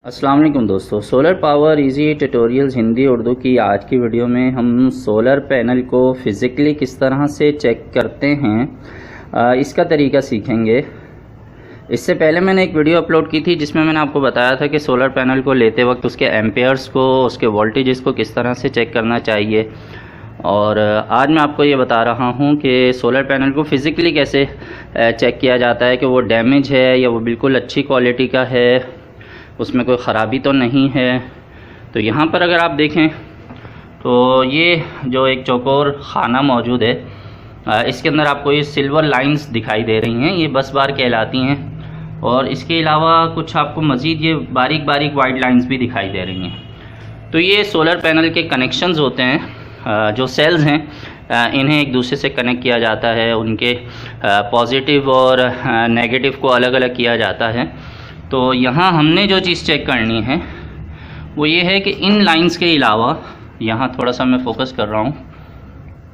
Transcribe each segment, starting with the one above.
अस्सलाम वालेकुम दोस्तों, solar power easy tutorials Hindi Urdu की आज की वीडियो में हम सोलर पैनल को फ़िज़िकली किस तरह से चेक करते हैं इसका तरीका सीखेंगे। इससे पहले मैंने एक वीडियो अपलोड की थी जिसमें मैंने आपको बताया था कि सोलर पैनल को लेते वक्त उसके एम्पेयर्स को, उसके वोल्टेजेस को किस तरह से चेक करना चाहिए। और आज मैं आपको ये बता रहा हूँ कि सोलर पैनल को फ़िज़िकली कैसे चेक किया जाता है कि वो डैमेज है या वो बिल्कुल अच्छी क्वालिटी का है, उसमें कोई ख़राबी तो नहीं है। तो यहाँ पर अगर आप देखें तो ये जो एक चौकोर खाना मौजूद है, इसके अंदर आपको ये सिल्वर लाइंस दिखाई दे रही हैं, ये बस बार कहलाती हैं। और इसके अलावा कुछ आपको मज़ीद ये बारीक बारीक वाइट लाइंस भी दिखाई दे रही हैं। तो ये सोलर पैनल के कनेक्शंस होते हैं, जो सेल्स हैं इन्हें एक दूसरे से कनेक्ट किया जाता है, उनके पॉजिटिव और नेगेटिव को अलग अलग किया जाता है। तो यहाँ हमने जो चीज़ चेक करनी है वो ये है कि इन लाइंस के अलावा, यहाँ थोड़ा सा मैं फोकस कर रहा हूँ,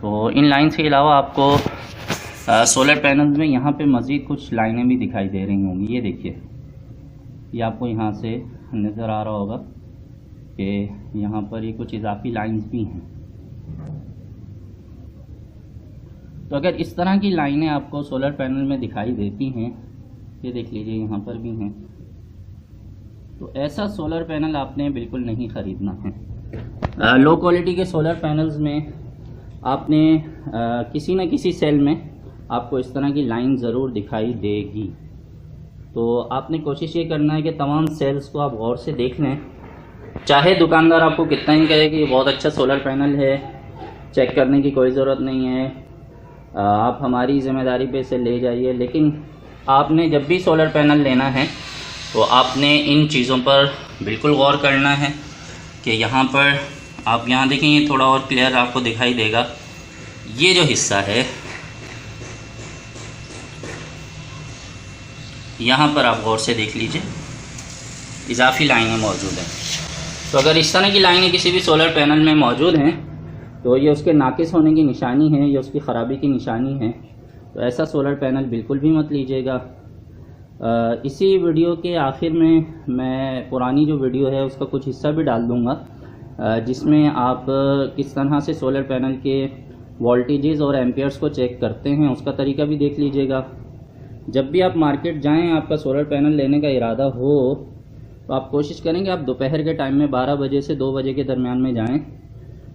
तो इन लाइंस के अलावा आपको सोलर पैनल में यहाँ पे मज़ीद कुछ लाइनें भी दिखाई दे रही होंगी। ये देखिए, ये आपको यहाँ से नज़र आ रहा होगा कि यहाँ पर ये कुछ इजाफी लाइंस भी हैं। तो अगर इस तरह की लाइनें आपको सोलर पैनल में दिखाई देती हैं, ये देख लीजिए यहाँ पर भी हैं, तो ऐसा सोलर पैनल आपने बिल्कुल नहीं ख़रीदना है। लो क्वालिटी के सोलर पैनल्स में आपने किसी न किसी सेल में आपको इस तरह की लाइन ज़रूर दिखाई देगी। तो आपने कोशिश ये करना है कि तमाम सेल्स को आप गौर से देख लें। चाहे दुकानदार आपको कितना ही कहे कि ये बहुत अच्छा सोलर पैनल है, चेक करने की कोई ज़रूरत नहीं है, आप हमारी ज़िम्मेदारी पे इसे ले जाइए, लेकिन आपने जब भी सोलर पैनल लेना है तो आपने इन चीज़ों पर बिल्कुल गौर करना है कि यहाँ पर आप यहाँ देखें, ये थोड़ा और क्लियर आपको दिखाई देगा। ये जो हिस्सा है यहाँ पर आप गौर से देख लीजिए, इजाफी लाइनें मौजूद हैं। तो अगर इस तरह की लाइनें किसी भी सोलर पैनल में मौजूद हैं तो ये उसके नाकिस होने की निशानी है, ये उसकी ख़राबी की निशानी है। तो ऐसा सोलर पैनल बिल्कुल भी मत लीजिएगा। इसी वीडियो के आखिर में मैं पुरानी जो वीडियो है उसका कुछ हिस्सा भी डाल दूंगा, जिसमें आप किस तरह से सोलर पैनल के वोल्टेजेस और एम्पियर्स को चेक करते हैं उसका तरीका भी देख लीजिएगा। जब भी आप मार्केट जाएं, आपका सोलर पैनल लेने का इरादा हो, तो आप कोशिश करेंगे आप दोपहर के टाइम में 12 बजे से 2 बजे के दरमियान में जाएँ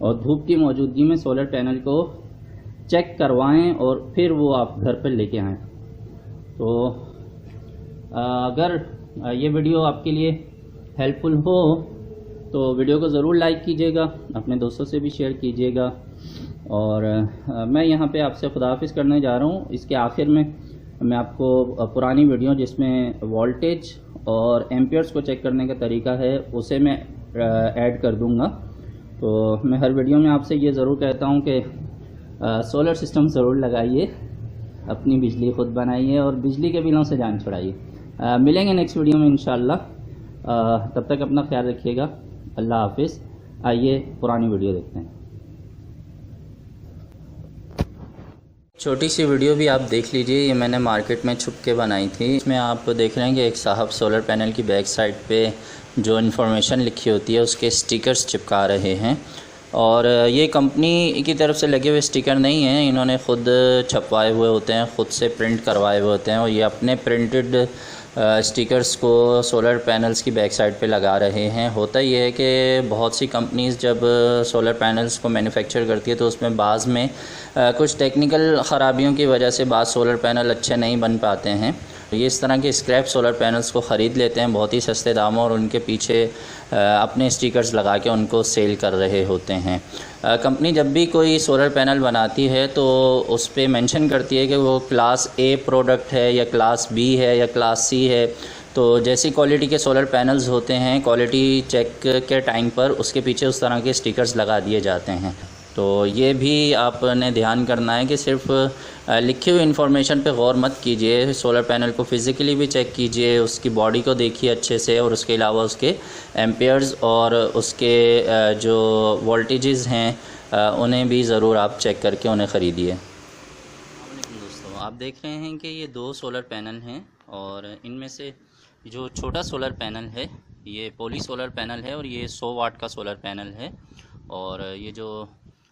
और धूप की मौजूदगी में सोलर पैनल को चेक करवाएं और फिर वो आप घर पर लेके आएँ। तो अगर ये वीडियो आपके लिए हेल्पफुल हो तो वीडियो को ज़रूर लाइक कीजिएगा, अपने दोस्तों से भी शेयर कीजिएगा। और मैं यहाँ पे आपसे खुदा हाफिज़ करने जा रहा हूँ। इसके आखिर में मैं आपको पुरानी वीडियो जिसमें वोल्टेज और एम्पियर्स को चेक करने का तरीका है उसे मैं ऐड कर दूँगा। तो मैं हर वीडियो में आपसे ये ज़रूर कहता हूँ कि सोलर सिस्टम ज़रूर लगाइए, अपनी बिजली खुद बनाइए और बिजली के बिलों से जान छुड़ाइए। मिलेंगे नेक्स्ट वीडियो में इंशाल्लाह। तब तक अपना ख्याल रखिएगा। अल्लाह हाफिज़। आइए पुरानी वीडियो देखते हैं। छोटी सी वीडियो भी आप देख लीजिए, ये मैंने मार्केट में छुप के बनाई थी। इसमें आप देख रहे हैं कि एक साहब सोलर पैनल की बैक साइड पे जो इन्फॉर्मेशन लिखी होती है उसके स्टिकर्स चिपका रहे हैं। और ये कंपनी की तरफ से लगे हुए स्टिकर नहीं हैं, इन्होंने ख़ुद छपवाए हुए होते हैं, ख़ुद से प्रिंट करवाए हुए होते हैं। और ये अपने प्रिंटेड स्टिकर्स को सोलर पैनल्स की बैक साइड पे लगा रहे हैं। होता ये है कि बहुत सी कंपनीज़ जब सोलर पैनल्स को मैन्युफैक्चर करती है तो उसमें बाज़ में कुछ टेक्निकल ख़राबियों की वजह से बाज़ सोलर पैनल अच्छे नहीं बन पाते हैं। ये इस तरह के स्क्रैप सोलर पैनल्स को ख़रीद लेते हैं बहुत ही सस्ते दामों और उनके पीछे अपने स्टिकर्स लगा के उनको सेल कर रहे होते हैं। कंपनी जब भी कोई सोलर पैनल बनाती है तो उस पर मेंशन करती है कि वो क्लास ए प्रोडक्ट है या क्लास बी है या क्लास सी है। तो जैसी क्वालिटी के सोलर पैनल्स होते हैं, क्वालिटी चेक के टाइम पर उसके पीछे उस तरह के स्टिकर्स लगा दिए जाते हैं। तो ये भी आपने ध्यान करना है कि सिर्फ लिखी हुई इन्फॉर्मेशन पे गौर मत कीजिए, सोलर पैनल को फ़िज़िकली भी चेक कीजिए, उसकी बॉडी को देखिए अच्छे से, और उसके अलावा उसके एम्पेयर्स और उसके जो वोल्टेजेस हैं उन्हें भी ज़रूर आप चेक करके उन्हें ख़रीदिए। दोस्तों, आप देख रहे हैं कि ये 2 सोलर पैनल हैं और इनमें से जो छोटा सोलर पैनल है ये पॉली सोलर पैनल है और ये 100 वाट का सोलर पैनल है। और ये जो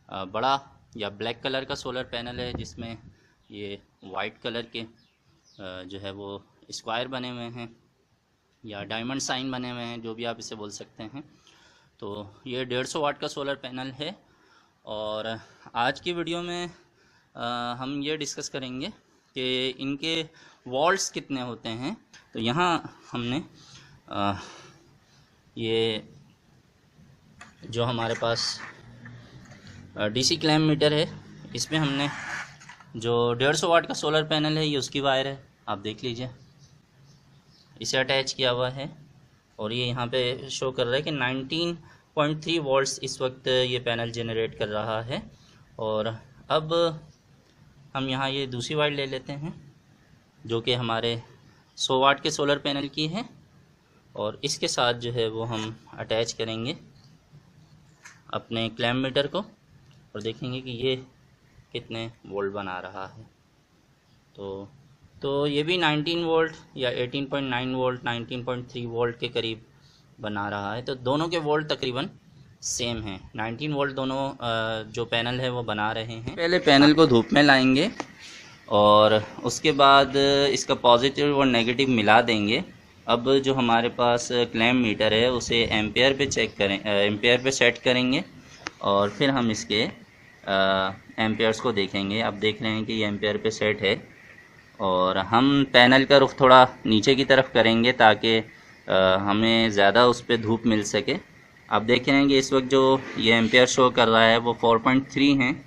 बड़ा या ब्लैक कलर का सोलर पैनल है जिसमें ये वाइट कलर के जो है वो स्क्वायर बने हुए हैं या डायमंड साइन बने हुए हैं, जो भी आप इसे बोल सकते हैं। तो ये 150 वाट का सोलर पैनल है। और आज की वीडियो में हम ये डिस्कस करेंगे कि इनके वोल्ट्स कितने होते हैं। तो यहाँ हमने ये जो हमारे पास डीसी क्लैम्प मीटर है, इसमें हमने जो 150 वाट का सोलर पैनल है ये उसकी वायर है, आप देख लीजिए, इसे अटैच किया हुआ है। और ये यहाँ पे शो कर रहा है कि 19.3 वोल्ट्स इस वक्त ये पैनल जनरेट कर रहा है। और अब हम यहाँ ये दूसरी वायर ले लेते हैं जो कि हमारे 100 वाट के सोलर पैनल की है, और इसके साथ जो है वो हम अटैच करेंगे अपने क्लैम्प मीटर को और देखेंगे कि ये कितने वोल्ट बना रहा है। तो ये भी 19 वोल्ट या 18.9 वोल्ट 19.3 वोल्ट के करीब बना रहा है। तो दोनों के वोल्ट तकरीबन सेम हैं, 19 वोल्ट दोनों जो पैनल है वो बना रहे हैं। पहले पैनल को धूप में लाएंगे और उसके बाद इसका पॉजिटिव और नेगेटिव मिला देंगे। अब जो हमारे पास क्लैम्प मीटर है उसे एम्पेयर पे चेक करें, एम्पेयर पे सेट करेंगे और फिर हम इसके एम्पेयर्स को देखेंगे। आप देख रहे हैं कि ये एम्पेयर पे सेट है और हम पैनल का रुख थोड़ा नीचे की तरफ करेंगे ताकि हमें ज़्यादा उस पर धूप मिल सके। आप देख रहे हैं कि इस वक्त जो ये एम्पेयर शो कर रहा है वो 4.3 हैं,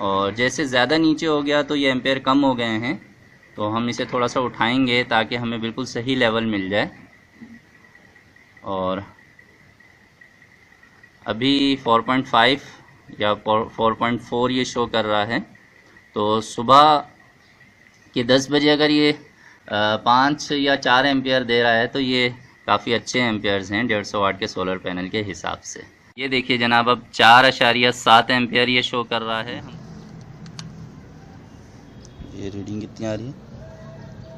और जैसे ज़्यादा नीचे हो गया तो ये एम्पेयर कम हो गए हैं। तो हम इसे थोड़ा सा उठाएंगे ताकि हमें बिल्कुल सही लेवल मिल जाए। और अभी 4.5 या 4.4 ये शो कर रहा है। तो सुबह के 10 बजे अगर ये 5 या 4 एम्पेयर दे रहा है तो ये काफ़ी अच्छे एम्पेयर्स हैं 150 वाट के सोलर पैनल के हिसाब से। ये देखिए जनाब, अब 4.7 एम्पेयर ये शो कर रहा है। ये रीडिंग कितनी आ रही है?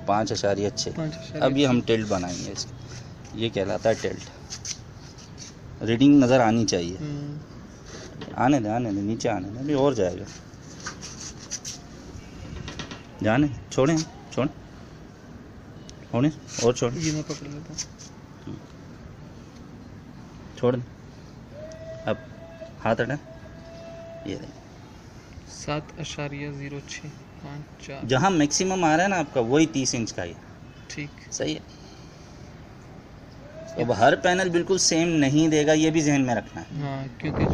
5.6। अब ये हम टिल्ट बनाएंगे इसका, ये कहलाता है टिल्ट। रीडिंग नज़र आनी चाहिए। आने दे नीचे आने दे, अभी और जाएगा। जाने छोड़ें होने और छोड़, ये मैं पकड़ लेता हूँ। छोड़। अब हाथ हटा, ये 7.0654। जहाँ मैक्सिमम आ रहा है ना आपका वही 30 इंच का ही ठीक सही है। अब हर पैनल बिल्कुल सेम नहीं देगा, ये भी जहन में रखना है। हाँ, क्योंकि जो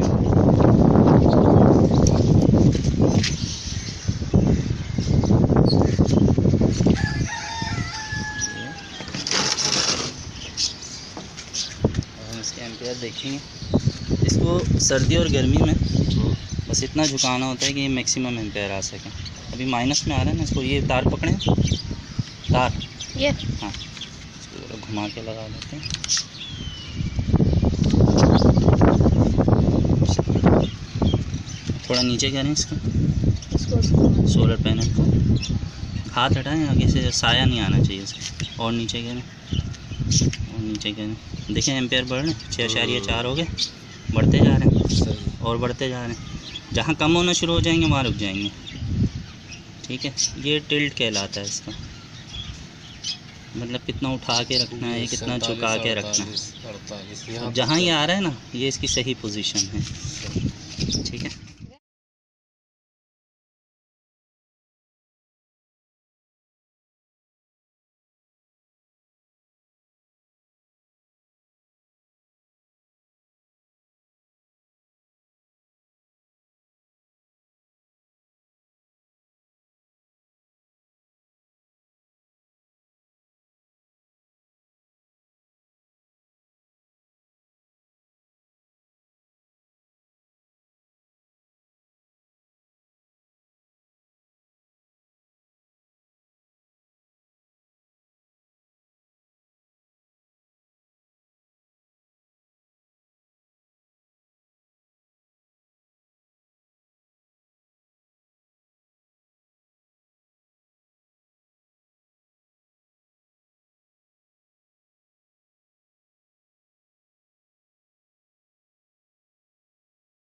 इसके एम्पेयर देखेंगे। इसको सर्दी और गर्मी में बस इतना झुकाना होता है कि ये मैक्सिमम एम्पेयर आ सके। अभी माइनस में आ रहा है ना, इसको ये तार पकड़ें, तार ये हाँ, इसको घुमा के लगा लेते हैं। थोड़ा नीचे करें इसको सोलर पैनल को, हाथ हटाएं, आगे से साया नहीं आना चाहिए इसके। और नीचे करें और नीचे करें, देखें एम्पेयर बढ़ रहे हैं, 6.4 हो गए, बढ़ते जा रहे हैं और बढ़ते जा रहे हैं। जहाँ कम होना शुरू हो जाएंगे वहाँ रुक जाएंगे। ठीक है, ये टिल्ट कहलाता है इसका, मतलब कितना उठा के रखना है, कितना झुका के रखना है। जहाँ ये आ रहा है ना, ये इसकी सही पोजीशन है। ठीक है।